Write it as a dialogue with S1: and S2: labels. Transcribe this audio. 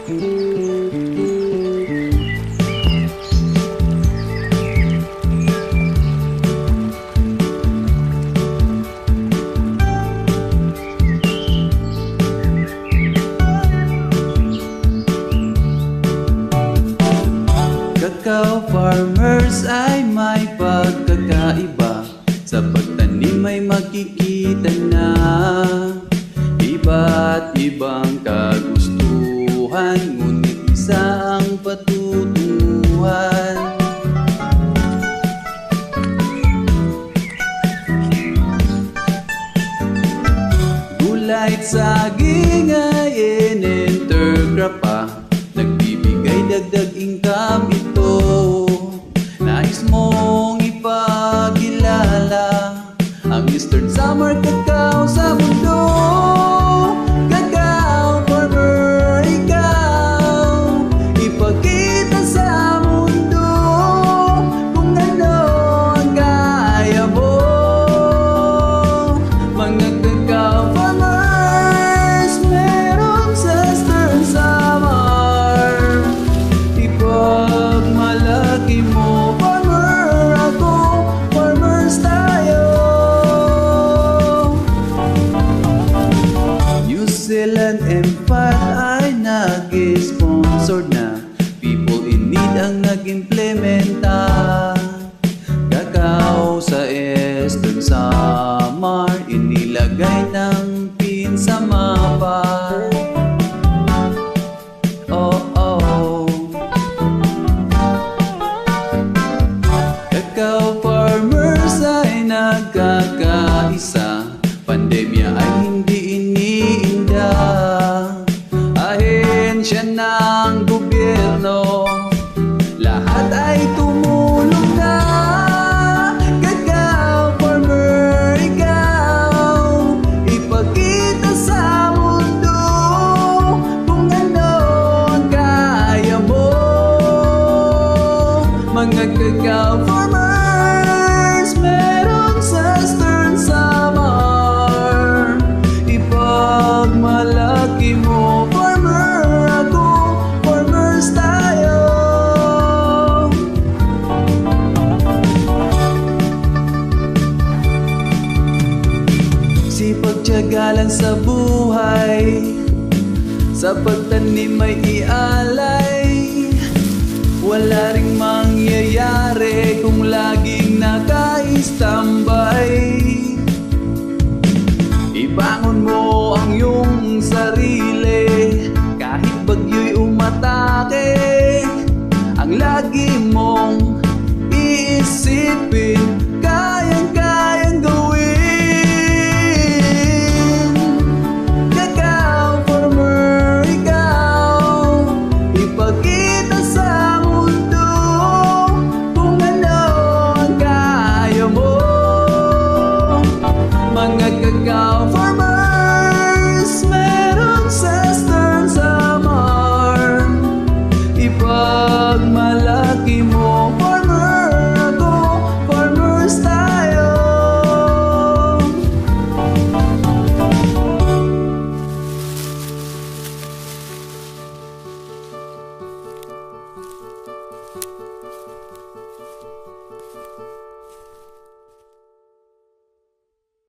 S1: Cacao farmers ay may pagkakaiba. Sa pagtanim ay makikita na iba't ibang kagustuhan, ngunit isa ang patutunguhan. Gulay at saging ay in-intercrop pa, nagbibigay dagdag income ito. Nais mong ipakilala ang Eastern Samar Cacao sa mundo. Cacao farmer ikaw, ipakita sa mundo kung ano ang kaya mo. Mga cacao farmers meron sa Eastern Samar, ipagmalaki mo. Farmer ako, farmers tayo. New Zealand Empire ay nag-sponsor na, people in need ang nag-implementa. Cacao sa Eastern Samar, inilagay ng pin sa mapa. Oh, oh. Cacao farmers ay nagkakaisa, pandemya ay hindi iniinda. Ahensya ng gobyerno, lahat ay tumulong na. Cacao farmer ikaw, ipakita sa mundo kung ano ang kaya mo. Mga cacao farmers meron sa Eastern Samar, ipagmalaki mo. Farmer ako, farmers tayo. Sipag-tiyaga lang sa buhay, sa pagtanim ay ialay. Wala ring mangyayari kung laging naka-standby. Ibangon mo ang iyong sarili.